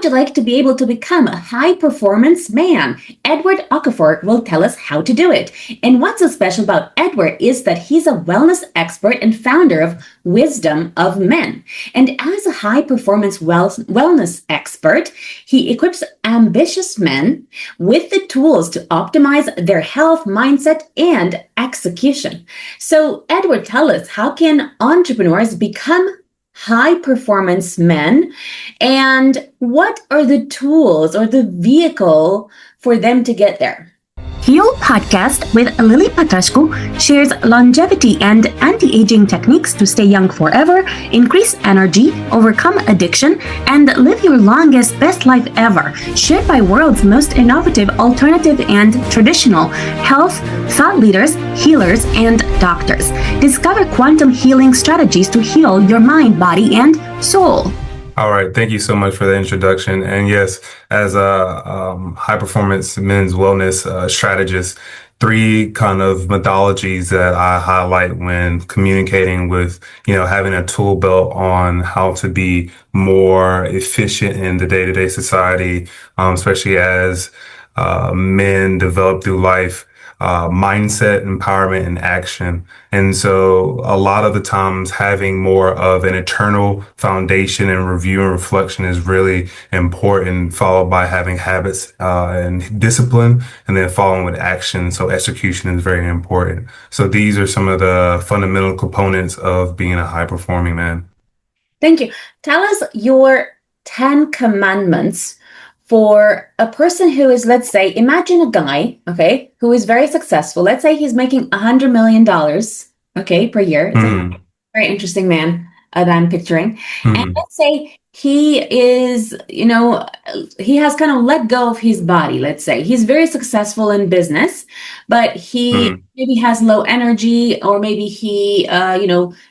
would you like to be able to become a high-performance man? Edward Okafor will tell us how to do it. And what's so special about Edward is that he's a wellness expert and founder of Wisdom of Men. And as a high-performance wellness expert, he equips ambitious men with the tools to optimize their health, mindset, and execution. So, Edward, tell us, how can entrepreneurs become high performance men, and what are the tools or the vehicle for them to get there? Heal Podcast with Lily Patrascu shares longevity and anti-aging techniques to stay young forever, increase energy, overcome addiction, and live your longest, best life ever. Shared by world's most innovative, alternative, and traditional health thought leaders, healers, and doctors. Discover quantum healing strategies to heal your mind, body, and soul. All right. Thank you so much for the introduction. And yes, as a high performance men's wellness strategist, three kind of methodologies that I highlight when communicating with, having a tool belt on how to be more efficient in the day-to-day society, especially as men develop through life. Mindset, empowerment, and action. And so a lot of the times having more of an eternal foundation and review and reflection is really important, followed by having habits and discipline, and then following with action. So execution is very important. So these are some of the fundamental components of being a high performing man. Thank you. Tell us your 10 commandments for a person who is, let's say, imagine a guy, okay, who is very successful. Let's say he's making $100 million, okay, per year. It's a very interesting man that I'm picturing. And let's say he is, he has kind of let go of his body. Let's say he's very successful in business, but he maybe has low energy, or maybe he,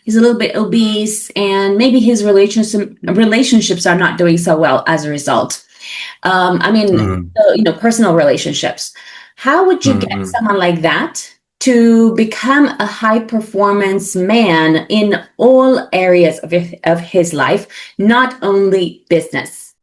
he's a little bit obese, and maybe his relationships are not doing so well as a result. Personal relationships. How would you get someone like that to become a high performance man in all areas of his life, not only business?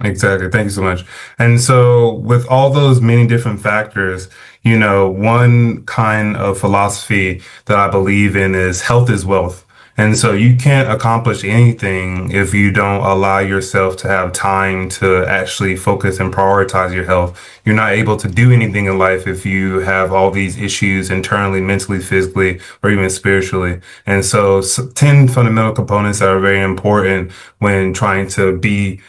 Exactly. Thank you so much. And so with all those many different factors, one kind of philosophy that I believe in is health is wealth. And so you can't accomplish anything if you don't allow yourself to have time to actually focus and prioritize your health. You're not able to do anything in life if you have all these issues internally, mentally, physically, or even spiritually. And so 10 fundamental components that are very important when trying to be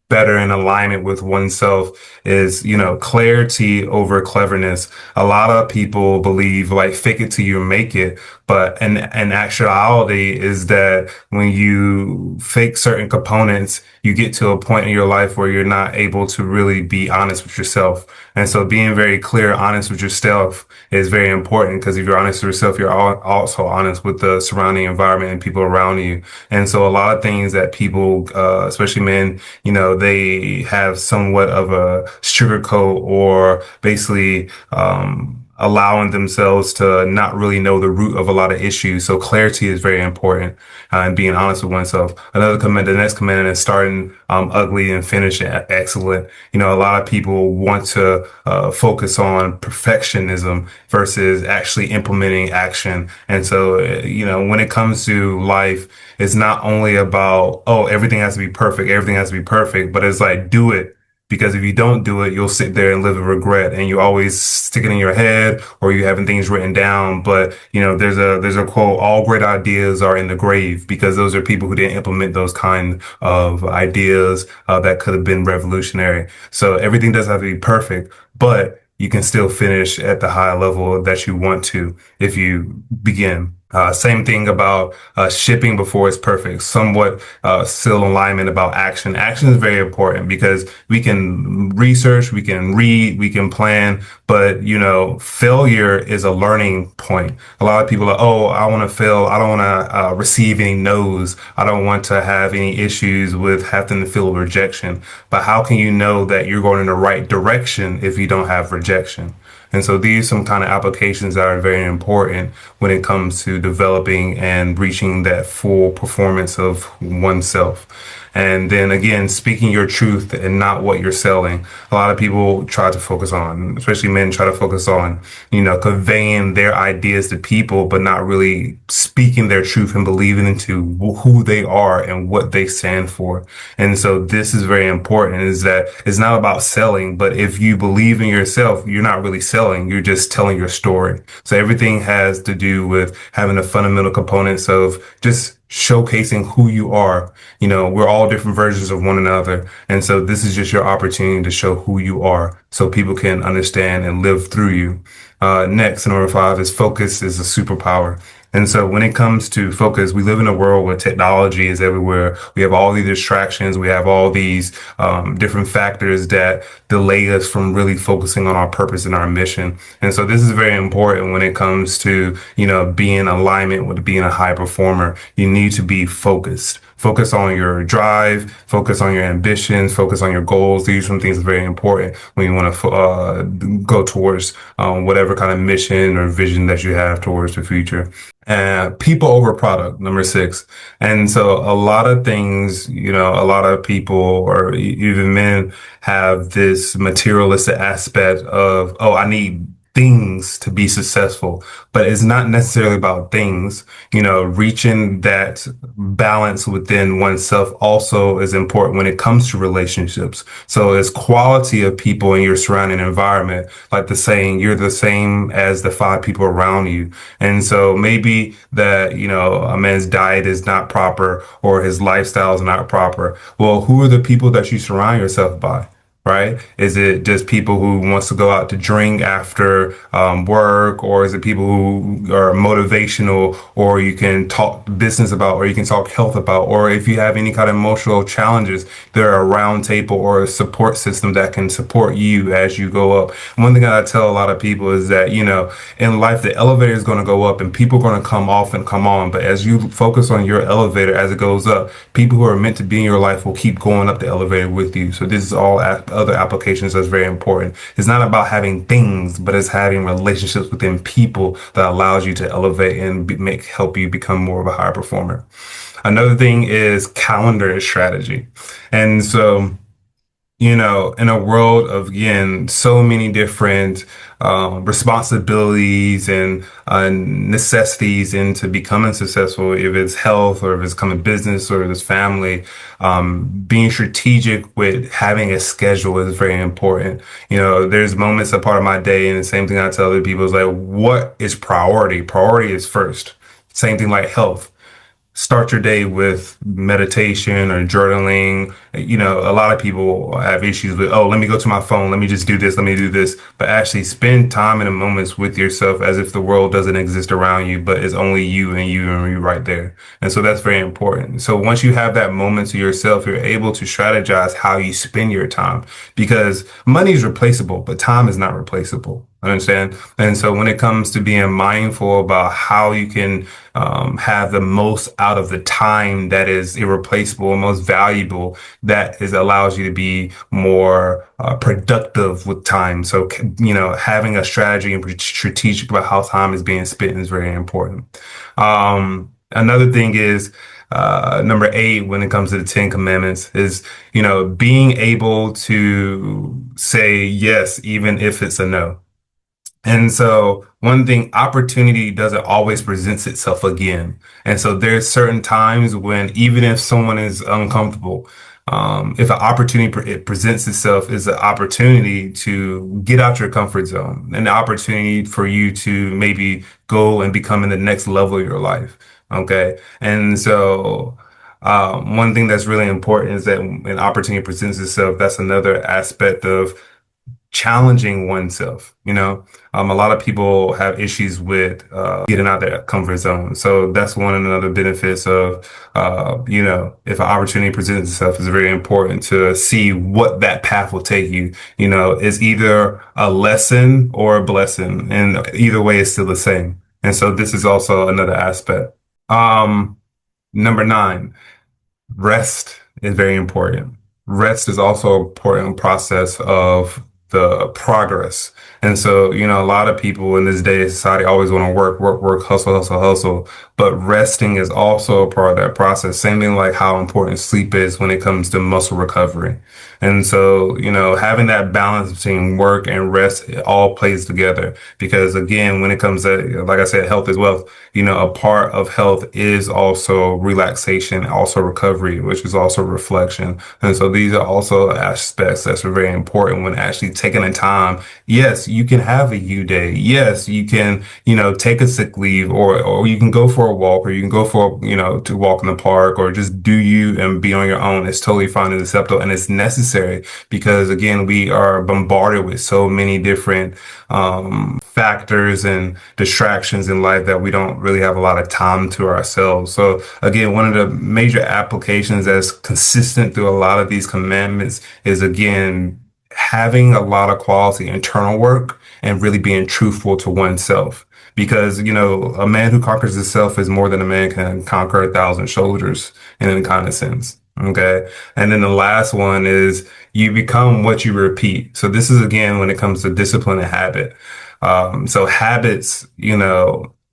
better in alignment with oneself is, clarity over cleverness. A lot of people believe like fake it till you make it. But in actuality is that when you fake certain components, you get to a point in your life where you're not able to really be honest with yourself. And so being very clear, honest with yourself is very important, because if you're honest with yourself, you're also honest with the surrounding environment and people around you. And so a lot of things that people, especially men, they have somewhat of a sugarcoat, or basically, allowing themselves to not really know the root of a lot of issues. So clarity is very important, and being honest with oneself. The next commandment is starting ugly and finishing excellent. A lot of people want to focus on perfectionism versus actually implementing action. And so, when it comes to life, it's not only about, everything has to be perfect, but it's like, do it. Because if you don't do it, you'll sit there and live in regret, and you always stick it in your head, or you having things written down. But, there's a quote, all great ideas are in the grave, because those are people who didn't implement those kind of ideas that could have been revolutionary. So everything doesn't have to be perfect, but you can still finish at the high level that you want to if you begin. Same thing about shipping before it's perfect. Somewhat still alignment about action. Action is very important, because we can research, we can read, we can plan, but failure is a learning point. A lot of people are, I want to fail. I don't want to receive any no's. I don't want to have any issues with having to feel rejection. But how can you know that you're going in the right direction if you don't have rejection? And so these are some kind of applications that are very important when it comes to developing and reaching that full performance of oneself. And then again, speaking your truth and not what you're selling. A lot of people try to focus on, especially men try to focus on, conveying their ideas to people, but not really speaking their truth and believing into who they are and what they stand for. And so this is very important, is that it's not about selling, but if you believe in yourself, you're not really selling. You're just telling your story. So everything has to do with having the fundamental components of just showcasing who you are. We're all different versions of one another. And so this is just your opportunity to show who you are so people can understand and live through you. Next, number 5 is focus is a superpower. And so when it comes to focus, we live in a world where technology is everywhere. We have all these distractions. We have all these different factors that delay us from really focusing on our purpose and our mission. And so this is very important when it comes to, being in alignment with being a high performer. You need to be focused. Focus on your drive, focus on your ambitions, focus on your goals. These are some things that are very important when you want to go towards whatever kind of mission or vision that you have towards the future. And people over product, number 6. And so a lot of things, a lot of people or even men have this materialistic aspect of, oh, I need things to be successful, but it's not necessarily about things. Reaching that balance within oneself also is important when it comes to relationships. So it's quality of people in your surrounding environment, like the saying, you're the same as the 5 people around you. And so maybe that, a man's diet is not proper or his lifestyle is not proper. Well, who are the people that you surround yourself by? Right? Is it just people who wants to go out to drink after work, or is it people who are motivational, or you can talk business about, or you can talk health about, or if you have any kind of emotional challenges, there are a round table or a support system that can support you as you go up. One thing that I tell a lot of people is that, in life, the elevator is going to go up and people are going to come off and come on. But as you focus on your elevator as it goes up, people who are meant to be in your life will keep going up the elevator with you. So this is all other applications that's very important. It's not about having things, but it's having relationships within people that allows you to elevate and help you become more of a higher performer. Another thing is calendar strategy. And so, in a world of, again, so many different responsibilities and necessities into becoming successful, if it's health or if it's coming business or if it's family, being strategic with having a schedule is very important. There's moments, a part of my day, and the same thing I tell other people is like, what is priority? Priority is first. Same thing like health. Start your day with meditation or journaling. A lot of people have issues with, oh, let me go to my phone. Let me just do this. Let me do this. But actually spend time in the moments with yourself as if the world doesn't exist around you, but it's only you and you right there. And so that's very important. So once you have that moment to yourself, you're able to strategize how you spend your time, because money is replaceable, but time is not replaceable. Understand? And so when it comes to being mindful about how you can have the most out of the time that is irreplaceable and most valuable, that is allows you to be more productive with time. So, having a strategy and strategic about how time is being spent is very important. Another thing is, number 8, when it comes to the 10 commandments is, being able to say yes, even if it's a no. And so one thing, opportunity doesn't always presents itself again. And so there's certain times when even if someone is uncomfortable, if an opportunity it presents itself, is an opportunity to get out your comfort zone, an opportunity for you to maybe go and become in the next level of your life. Okay. And so one thing that's really important is that an opportunity presents itself. That's another aspect of challenging oneself. A lot of people have issues with getting out their comfort zone. So that's one of another benefits of, if an opportunity presents itself, it's very important to see what that path will take you. It's either a lesson or a blessing, and either way, it's still the same. And so this is also another aspect. Number 9, rest is very important. Rest is also an important process of the progress. And so, a lot of people in this day of society always want to work, work, work, hustle, hustle, hustle. But resting is also a part of that process. Same thing like how important sleep is when it comes to muscle recovery. And so, having that balance between work and rest, it all plays together. Because again, when it comes to, like I said, health as well, a part of health is also relaxation, also recovery, which is also reflection. And so these are also aspects that's very important when actually taking the time. Yes, you can have a U day. Yes, you can, take a sick leave or you can go for a walk or you can go for, to walk in the park or just do you and be on your own. It's totally fine and acceptable and it's necessary because again, we are bombarded with so many different, factors and distractions in life that we don't really have a lot of time to ourselves. So again, one of the major applications that's consistent through a lot of these commandments is again, having a lot of quality internal work and really being truthful to oneself. Because, a man who conquers himself is more than a man can conquer 1,000 soldiers in a kind of sense. Okay. And then the last one is you become what you repeat. So this is again, when it comes to discipline and habit. So habits,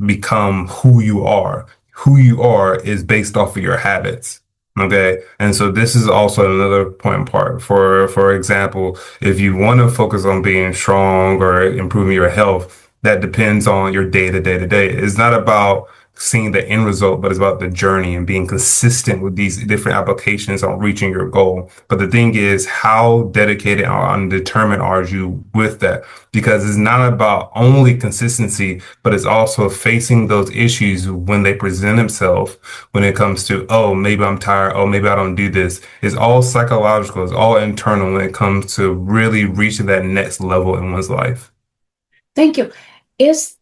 become who you are. Who you are is based off of your habits. Okay. And so this is also another important part. For example, if you want to focus on being strong or improving your health, that depends on your day to day to day. It's not about seeing the end result, but it's about the journey and being consistent with these different applications on reaching your goal. But the thing is, how dedicated or determined are you with that? Because it's not about only consistency, but it's also facing those issues when they present themselves when it comes to, oh, maybe I'm tired. Oh, maybe I don't do this. It's all psychological. It's all internal when it comes to really reaching that next level in one's life. Thank you. Is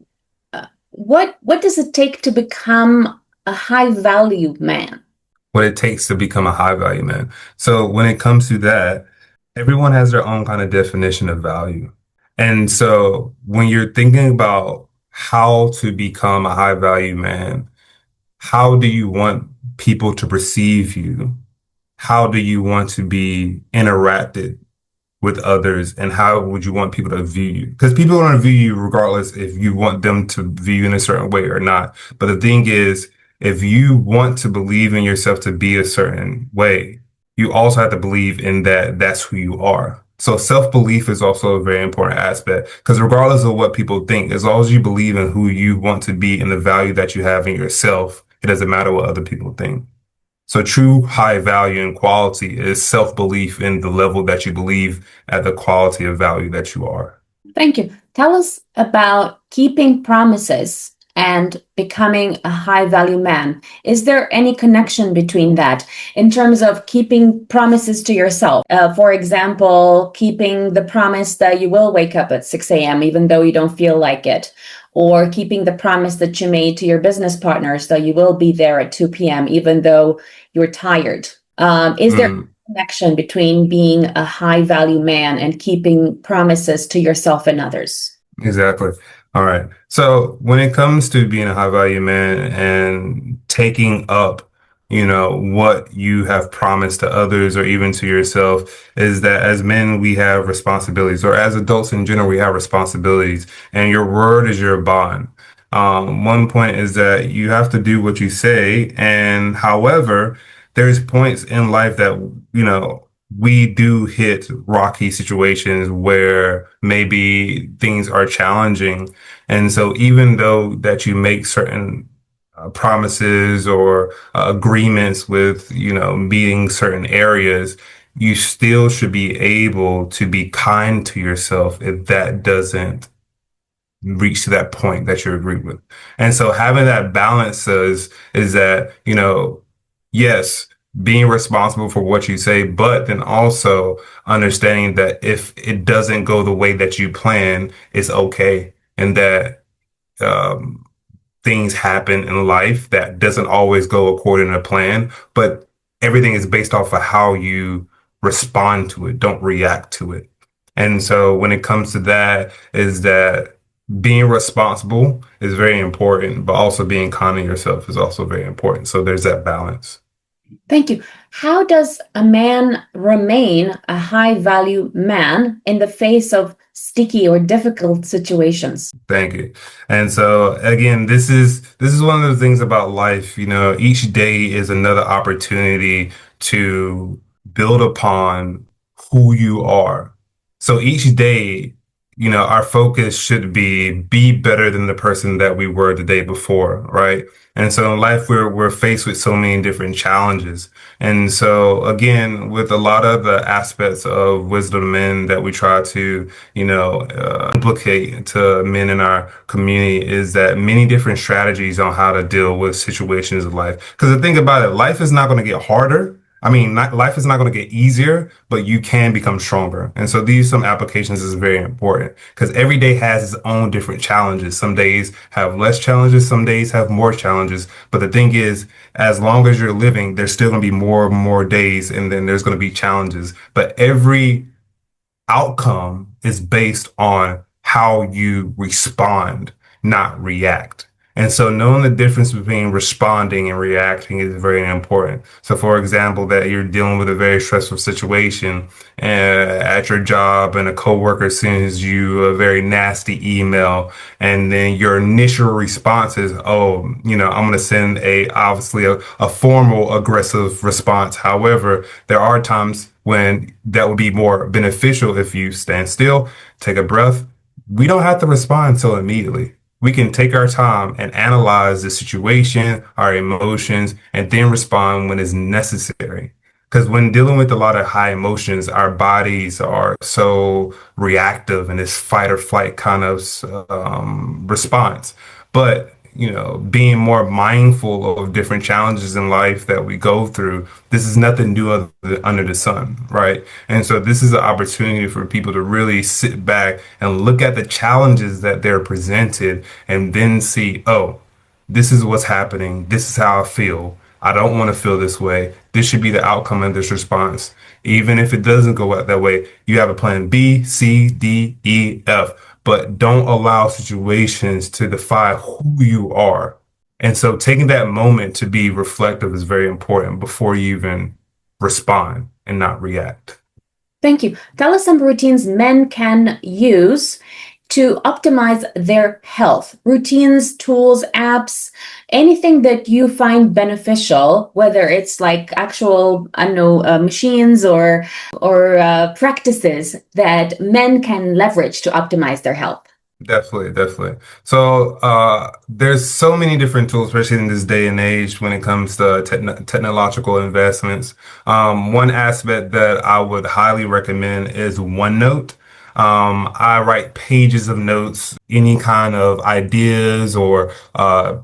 what does it take to become a high value man? What it takes to become a high value man. So when it comes to that, everyone has their own kind of definition of value. And so when you're thinking about how to become a high value man, how do you want people to perceive you? How do you want to be interacted with others? And how would you want people to view you? Because people are going to view you regardless if you want them to view you in a certain way or not. But the thing is, if you want to believe in yourself to be a certain way, you also have to believe in that that's who you are. So self-belief is also a very important aspect because regardless of what people think, as long as you believe in who you want to be and the value that you have in yourself, it doesn't matter what other people think. So true high value and quality is self-belief in the level that you believe at the quality of value that you are. Thank you. Tell us about keeping promises and becoming a high value man. Is there any connection between that in terms of keeping promises to yourself? For example, keeping the promise that you will wake up at 6 a.m. even though you don't feel like it, or keeping the promise that you made to your business partners that you will be there at 2 p.m. even though you're tired. Is there a connection between being a high value man and keeping promises to yourself and others? Exactly. All right. So when it comes to being a high value man and taking up, what you have promised to others or even to yourself is that as men, we have responsibilities, or as adults in general, we have responsibilities, and your word is your bond. One point is that you have to do what you say. And however, there's points in life that, we do hit rocky situations where maybe things are challenging. And so even though that you make certain promises or agreements with, meeting certain areas, you still should be able to be kind to yourself if that doesn't reach to that point that you agree with. And so having that balance is that, yes, being responsible for what you say, but then also understanding that if it doesn't go the way that you plan, it's okay. And that um, things happen in life that doesn't always go according to plan, but everything is based off of how you respond to it, don't react to it. And so when it comes to that, is that being responsible is very important, but also being kind to yourself is also very important. So there's that balance. Thank you. How does a man remain a high value man in the face of sticky or difficult situations? Thank you. And so again, this is one of the things about life, each day is another opportunity to build upon who you are. So each day, our focus should be better than the person that we were the day before, right? And so in life, we're faced with so many different challenges. And so again, with a lot of the aspects of wisdom men that we try to implicate to men in our community is that many different strategies on how to deal with situations of life. Because the thing about it, life is not going to get harder. I mean, life is not going to get easier, but you can become stronger. And so these some applications is very important because every day has its own different challenges. Some days have less challenges, some days have more challenges. But the thing is, as long as you're living, there's still going to be more and more days, and then there's going to be challenges. But every outcome is based on how you respond, not react. And so knowing the difference between responding and reacting is very important. So for example, that you're dealing with a very stressful situation at your job and a coworker sends you a very nasty email and then your initial response is, oh, I'm going to send obviously a formal aggressive response. However, there are times when that would be more beneficial if you stand still, take a breath. We don't have to respond so immediately. We can take our time and analyze the situation, our emotions, and then respond when it's necessary. Because when dealing with a lot of high emotions, our bodies are so reactive in this fight or flight kind of response. But, being more mindful of different challenges in life that we go through, this is nothing new under the sun, right? And so this is an opportunity for people to really sit back and look at the challenges that they're presented and then see, oh, this is what's happening. This is how I feel. I don't want to feel this way. This should be the outcome of this response. Even if it doesn't go out that way, you have a plan B, C, D, E, F, but don't allow situations to define who you are. And so taking that moment to be reflective is very important before you even respond and not react. Thank you. Tell us some routines men can use to optimize their health. Routines, tools, apps, anything that you find beneficial, whether it's like actual, I don't know, machines or practices that men can leverage to optimize their health. Definitely, definitely. So there's so many different tools, especially in this day and age when it comes to technological investments. One aspect that I would highly recommend is OneNote. I write pages of notes, any kind of ideas or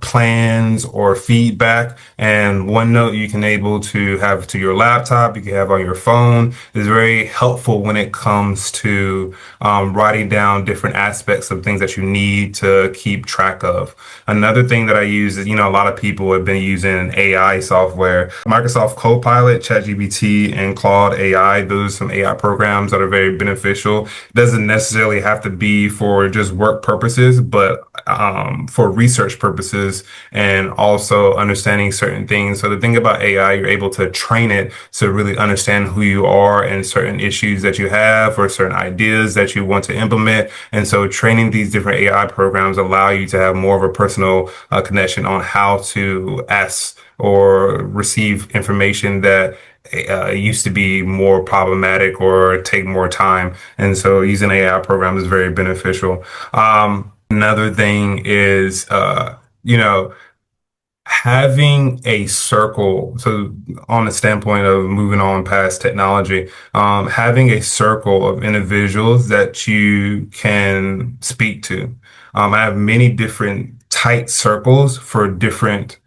plans or feedback. And OneNote you can able to have to your laptop, you can have on your phone. It's very helpful when it comes to writing down different aspects of things that you need to keep track of. Another thing that I use is, a lot of people have been using AI software, Microsoft Copilot, ChatGPT, and Claude AI. Those are some AI programs that are very beneficial. Doesn't necessarily have to be for just work purposes, but for research purposes and also understanding certain things. So the thing about AI, you're able to train it to really understand who you are and certain issues that you have or certain ideas that you want to implement. And so training these different AI programs allow you to have more of a personal connection on how to ask or receive information that used to be more problematic or take more time. And so using AI program is very beneficial. Another thing is, having a circle. So on the standpoint of moving on past technology, having a circle of individuals that you can speak to. I have many different tight circles for different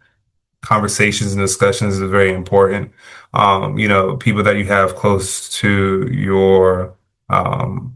conversations and discussions is very important. People that you have close to your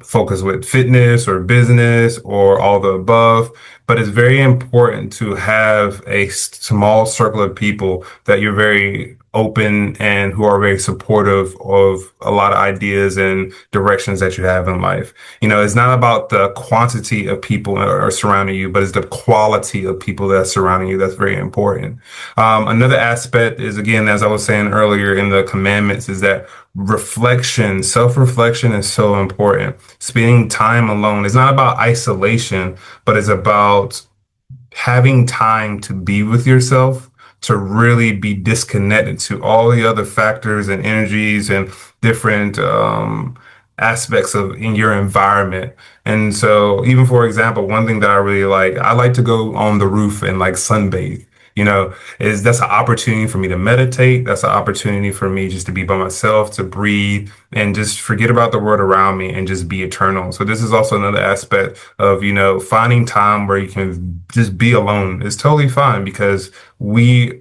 focus with fitness or business or all the above. But it's very important to have a small circle of people that you're very open and who are very supportive of a lot of ideas and directions that you have in life. It's not about the quantity of people that are surrounding you, but it's the quality of people that are surrounding you that's very important. Another aspect is, again, as I was saying earlier in the commandments, is that reflection, self-reflection is so important. Spending time alone is not about isolation, but it's about having time to be with yourself, to really be disconnected to all the other factors and energies and different aspects of in your environment. And so, even for example, one thing that I really like, I like to go on the roof and like sunbathe. Is that's an opportunity for me to meditate. That's an opportunity for me just to be by myself, to breathe, and just forget about the world around me and just be eternal. So this is also another aspect of, finding time where you can just be alone. It's totally fine because we're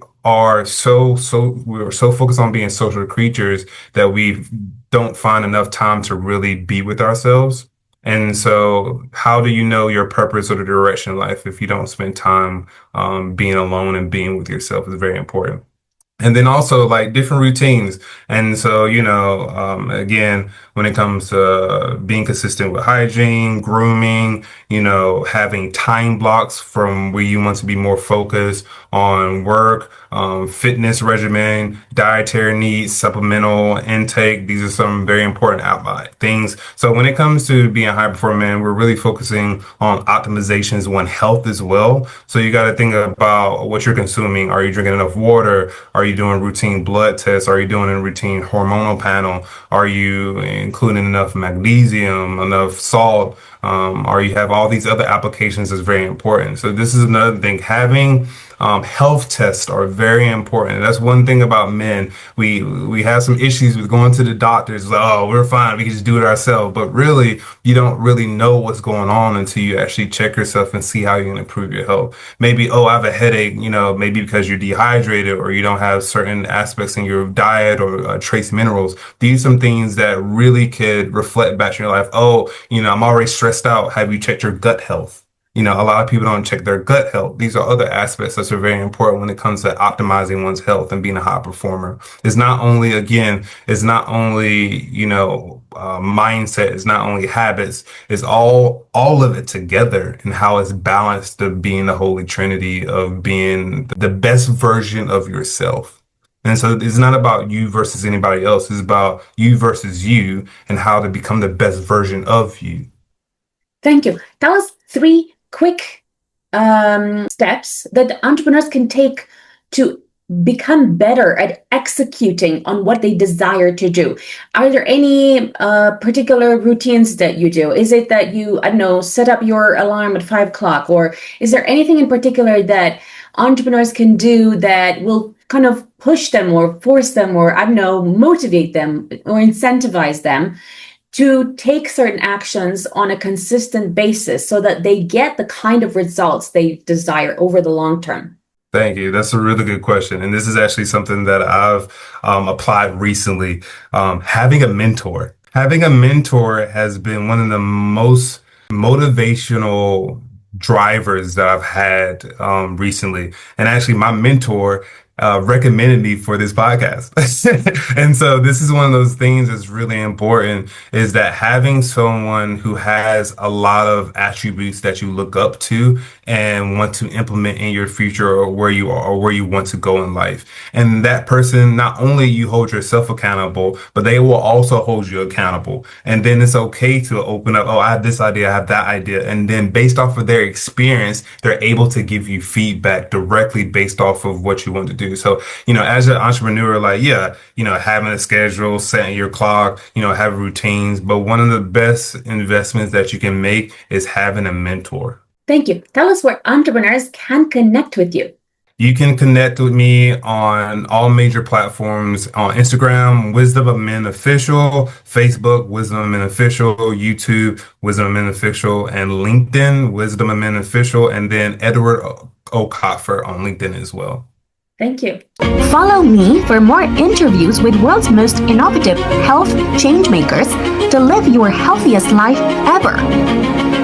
so focused on being social creatures that we don't find enough time to really be with ourselves. And so, how do you know your purpose or the direction in life if you don't spend time being alone and being with yourself is very important. And then also like different routines. And so, again, when it comes to being consistent with hygiene, grooming, having time blocks from where you want to be more focused on work, fitness regimen, dietary needs, supplemental intake. These are some very important things. So when it comes to being a high performer, man, we're really focusing on optimizations, on health as well. So you got to think about what you're consuming. Are you drinking enough water? Are you doing routine blood tests? Are you doing a routine hormonal panel? Are you including enough magnesium, enough salt? Or you have all these other applications that's very important. So this is another thing. Having health tests are very important. That's one thing about men. We have some issues with going to the doctors. Like, oh, we're fine. We can just do it ourselves. But really, you don't really know what's going on until you actually check yourself and see how you can improve your health. Maybe, oh, I have a headache, maybe because you're dehydrated or you don't have certain aspects in your diet or trace minerals. These are some things that really could reflect back in your life. Oh, I'm already stressed out. Have you checked your gut health? A lot of people don't check their gut health. These are other aspects that are very important when it comes to optimizing one's health and being a high performer. It's not only, mindset. It's not only habits. It's all of it together and how it's balanced of being the holy trinity of being the best version of yourself. And so it's not about you versus anybody else. It's about you versus you and how to become the best version of you. Thank you. That was 3 quick steps that entrepreneurs can take to become better at executing on what they desire to do. Are there any particular routines that you do? Is it that you, set up your alarm at 5 o'clock? Or is there anything in particular that entrepreneurs can do that will kind of push them or force them or, motivate them or incentivize them to take certain actions on a consistent basis so that they get the kind of results they desire over the long term? Thank you. That's a really good question. And this is actually something that I've applied recently. Having a mentor. Having a mentor has been one of the most motivational drivers that I've had recently. And actually, my mentor recommended me for this podcast. And so this is one of those things that's really important, is that having someone who has a lot of attributes that you look up to and want to implement in your future or where you are or where you want to go in life. And that person, not only you hold yourself accountable, but they will also hold you accountable. And then it's okay to open up, oh, I have this idea, I have that idea. And then based off of their experience, they're able to give you feedback directly based off of what you want to do. So, as an entrepreneur, having a schedule, setting your clock, have routines. But one of the best investments that you can make is having a mentor. Thank you. Tell us where entrepreneurs can connect with you. You can connect with me on all major platforms: on Instagram, Wisdom of Men Official, Facebook, Wisdom of Men Official, YouTube, Wisdom of Men Official, and LinkedIn, Wisdom of Men Official, and then Edward Okafor on LinkedIn as well. Thank you. Follow me for more interviews with world's most innovative health change makers to live your healthiest life ever.